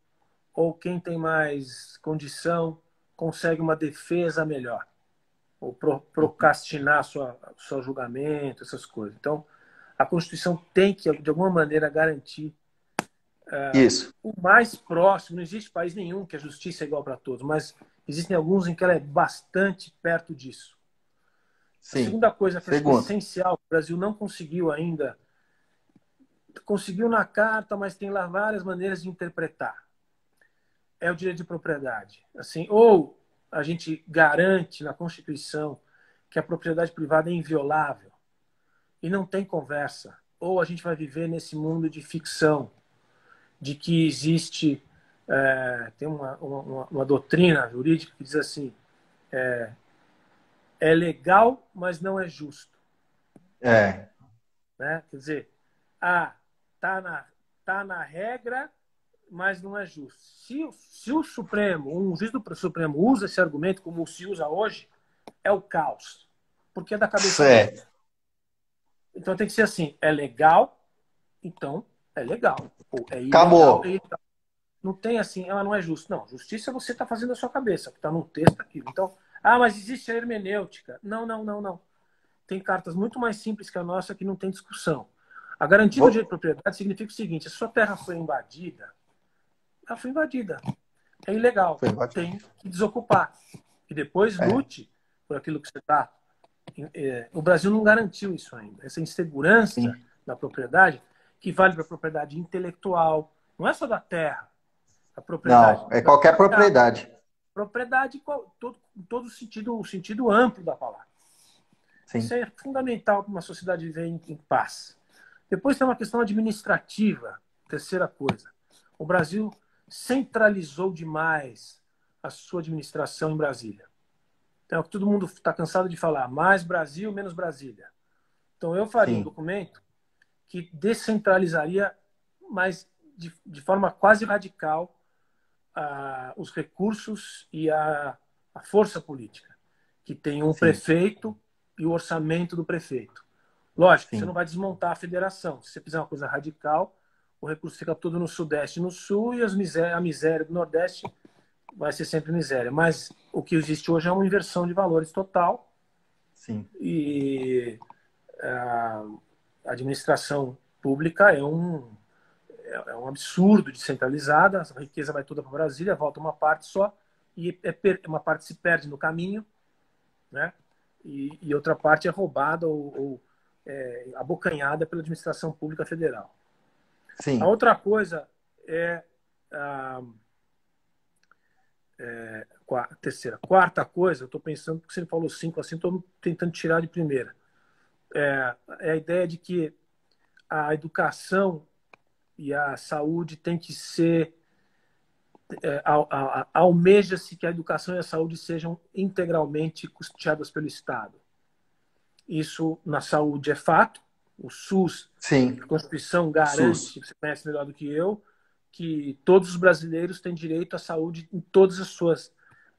ou quem tem mais condição consegue uma defesa melhor ou procrastinar seu julgamento, essas coisas. Então, a Constituição tem que, de alguma maneira, garantir Isso. o mais próximo. Não existe país nenhum que a justiça é igual para todos, mas existem alguns em que ela é bastante perto disso. Sim. A segunda coisa que eu acho que é Segundo. essencial, o Brasil não conseguiu ainda, conseguiu na carta, mas tem lá várias maneiras de interpretar. É o direito de propriedade. Assim, ou a gente garante na Constituição que a propriedade privada é inviolável e não tem conversa. Ou a gente vai viver nesse mundo de ficção, de que existe... tem uma doutrina jurídica que diz assim, é legal, mas não é justo. Né? Quer dizer, tá na regra, mas não é justo. Se o Supremo, um juiz do Supremo usa esse argumento como se usa hoje, é o caos. Porque é da cabeça dele. Então tem que ser assim, é legal, então é legal. Ou é ilegal, Acabou. é ilegal. Não tem assim, ela não é justo. Não, justiça você está fazendo a sua cabeça, que está no texto aquilo. Então, mas existe a hermenêutica. Não. Tem cartas muito mais simples que a nossa que não tem discussão. A garantia do direito de propriedade significa o seguinte, se a sua terra foi invadida, ela foi invadida. É ilegal. Tem que desocupar. E depois lute por aquilo que você está... O Brasil não garantiu isso ainda. Essa insegurança da propriedade, que vale para a propriedade intelectual, não é só da terra. A propriedade, não, é qualquer propriedade. Propriedade em todo o sentido amplo da palavra. Sim. Isso é fundamental para uma sociedade viver em paz. Depois tem uma questão administrativa. Terceira coisa. O Brasil centralizou demais a sua administração em Brasília. Então, todo mundo está cansado de falar mais Brasil, menos Brasília. Então, eu faria um documento que descentralizaria, mas de forma quase radical, os recursos e a força política, que tem um prefeito e o orçamento do prefeito. Lógico, você não vai desmontar a federação. Se você fizer uma coisa radical, o recurso fica todo no Sudeste e no Sul e a miséria do Nordeste vai ser sempre miséria. Mas o que existe hoje é uma inversão de valores total. Sim. E a administração pública é um absurdo descentralizada. A riqueza vai toda para Brasília, volta uma parte só e uma parte se perde no caminho, né? E outra parte é roubada ou abocanhada pela administração pública federal. Sim. A outra coisa quarta coisa, eu estou pensando, porque você falou 5 assim, estou tentando tirar de primeira. É a ideia de que a educação e a saúde tem que ser... almeja-se que a educação e a saúde sejam integralmente custeadas pelo Estado. Isso na saúde é fato. O SUS, a Constituição garante, você conhece melhor do que eu, que todos os brasileiros têm direito à saúde em todas as suas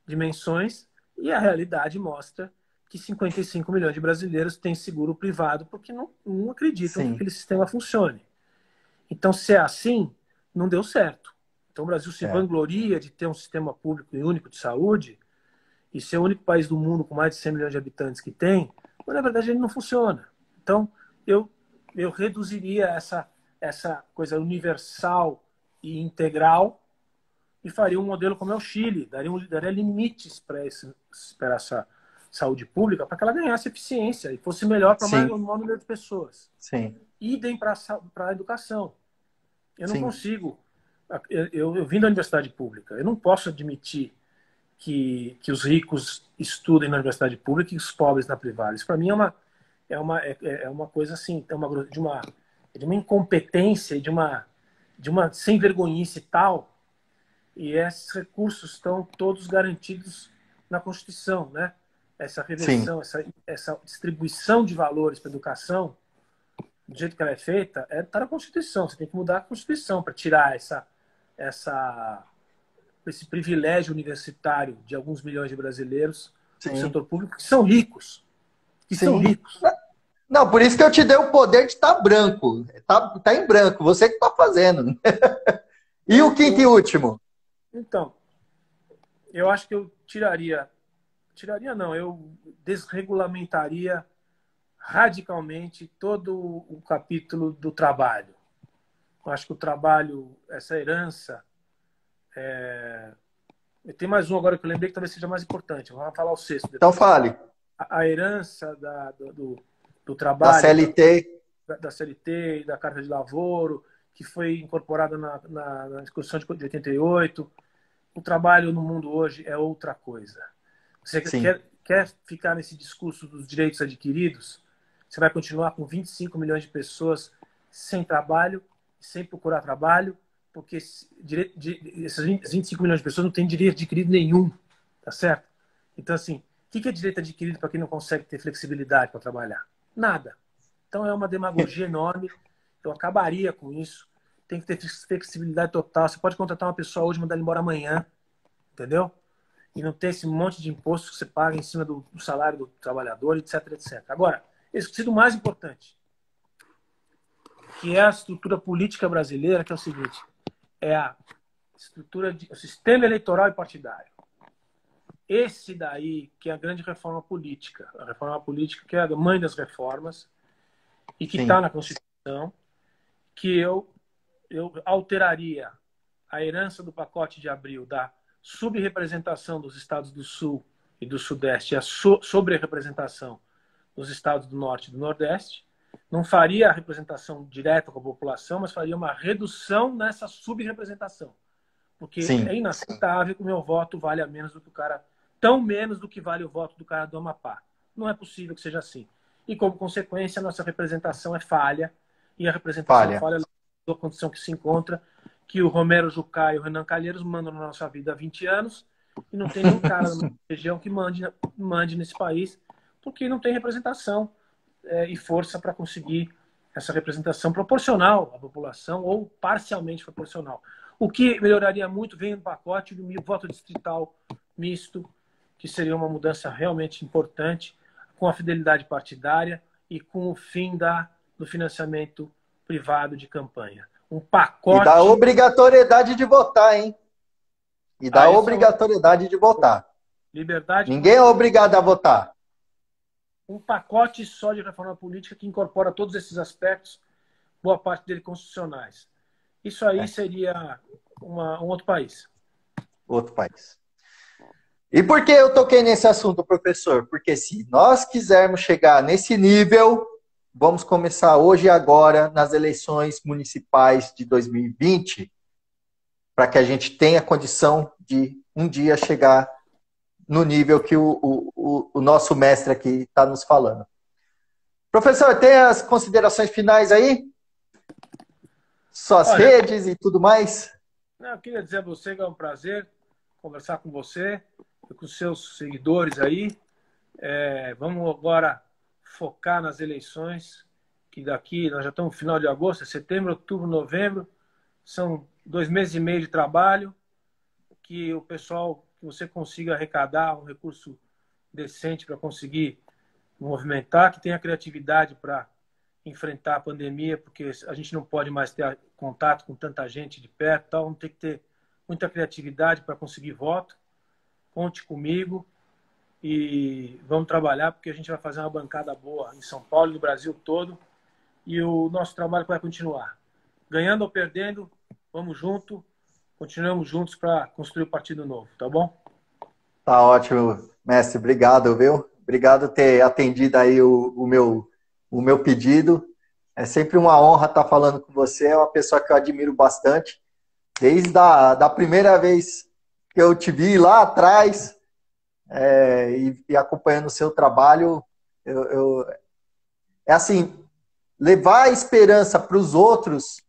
dimensões, e a realidade mostra que 55 milhões de brasileiros têm seguro privado porque não acreditam que aquele sistema funcione. Então, se é assim, não deu certo. Então, o Brasil se vangloria de ter um sistema público e único de saúde e ser o único país do mundo com mais de 100 milhões de habitantes que tem, mas, na verdade, ele não funciona. Então, eu reduziria essa coisa universal e integral e faria um modelo como é o Chile, daria limites para essa saúde pública para que ela ganhasse eficiência e fosse melhor para o maior número de pessoas. Idem para a educação. Eu não consigo... Eu vim da universidade pública. Eu não posso admitir que os ricos estudem na universidade pública e os pobres na privada. Isso, para mim, é uma coisa assim, de uma incompetência e de uma sem vergonhice tal. E esses recursos estão todos garantidos na Constituição, né? Essa reversão, essa distribuição de valores para a educação, do jeito que ela é feita, está na Constituição. Você tem que mudar a Constituição para tirar esse privilégio universitário de alguns milhões de brasileiros do setor público que são ricos. São ricos. Não, por isso que eu te dei o poder de estar branco. Tá em branco, você que está fazendo. E o quinto e último? Então, eu acho que eu tiraria tiraria não, eu desregulamentaria radicalmente todo o capítulo do trabalho. Eu acho que o trabalho, essa herança... Tem mais um agora que eu lembrei que talvez seja mais importante. Vamos falar o sexto Então depois. fale. A herança do Da trabalho, CLT. da CLT, da Carta de Lavoro, que foi incorporada na Constituição de 88. O trabalho no mundo hoje é outra coisa. Você quer ficar nesse discurso dos direitos adquiridos? Você vai continuar com 25 milhões de pessoas sem trabalho, sem procurar trabalho, porque esses 25 milhões de pessoas não têm direito adquirido nenhum, tá certo? Então, assim, o que é direito adquirido para quem não consegue ter flexibilidade para trabalhar? Nada. Então, é uma demagogia enorme. Eu acabaria com isso. Tem que ter flexibilidade total. Você pode contratar uma pessoa hoje e mandar ela embora amanhã, entendeu? E não ter esse monte de imposto que você paga em cima do salário do trabalhador, etc, etc. Agora, esse o mais importante, que é a estrutura política brasileira, que é o seguinte, é a estrutura o sistema eleitoral e partidário. Esse daí que é a grande reforma política. A reforma política que é a mãe das reformas e que está na Constituição, que eu alteraria a herança do pacote de abril da subrepresentação dos estados do Sul e do Sudeste e a sobre-representação dos estados do Norte e do Nordeste. Não faria a representação direta com a população, mas faria uma redução nessa subrepresentação. Porque é inaceitável que o meu voto valha menos do que o cara, tão menos do que vale o voto do cara do Amapá. Não é possível que seja assim. E, como consequência, a nossa representação é falha. E a representação falha na condição que se encontra, que o Romero Jucá e o Renan Calheiros mandam na nossa vida há 20 anos e não tem nenhum cara na região que mande nesse país, porque não tem representação e força para conseguir essa representação proporcional à população ou parcialmente proporcional. O que melhoraria muito vem no pacote do voto distrital misto, que seria uma mudança realmente importante, com a fidelidade partidária e com o fim do financiamento privado de campanha. Um pacote... E da obrigatoriedade de votar, hein? E da obrigatoriedade de votar. Liberdade. Ninguém é obrigado a votar. Um pacote só de reforma política que incorpora todos esses aspectos, boa parte dele constitucionais. Isso aí seria um outro país. Outro país. E por que eu toquei nesse assunto, professor? Porque se nós quisermos chegar nesse nível, vamos começar hoje e agora nas eleições municipais de 2020, para que a gente tenha condição de um dia chegar no nível que o nosso mestre aqui está nos falando. Professor, tem as considerações finais aí? Suas redes e tudo mais? Eu queria dizer a você que é um prazer conversar com você e com seus seguidores aí. Vamos agora focar nas eleições, que daqui, nós já estamos no final de agosto, setembro, outubro, novembro, são 2 meses e meio de trabalho, que o pessoal, que você consiga arrecadar um recurso decente para conseguir movimentar, que tenha criatividade para enfrentar a pandemia, porque a gente não pode mais ter contato com tanta gente de perto, então vamos ter que ter muita criatividade para conseguir voto. Conte comigo e vamos trabalhar, porque a gente vai fazer uma bancada boa em São Paulo e no Brasil todo, e o nosso trabalho vai continuar. Ganhando ou perdendo, vamos junto, continuamos juntos para construir o partido novo, tá bom? Tá ótimo, mestre, obrigado, viu? Obrigado por ter atendido aí o meu pedido. É sempre uma honra estar falando com você, é uma pessoa que eu admiro bastante. Desde da primeira vez que eu te vi lá atrás, e acompanhando o seu trabalho, é assim, levar a esperança para os outros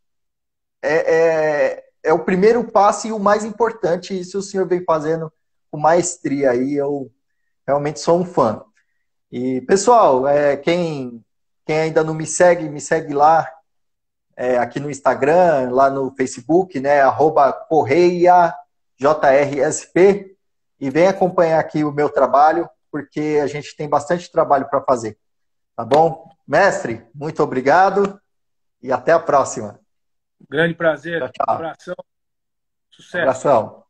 é o primeiro passo e o mais importante. Isso o senhor vem fazendo com maestria aí, eu realmente sou um fã. E, pessoal, quem ainda não me segue lá, aqui no Instagram, lá no Facebook, né, @CorreiaJRSP, e vem acompanhar aqui o meu trabalho, porque a gente tem bastante trabalho para fazer. Tá bom? Mestre, muito obrigado e até a próxima. Grande prazer. Tchau, tchau. Abração. Sucesso. Abração.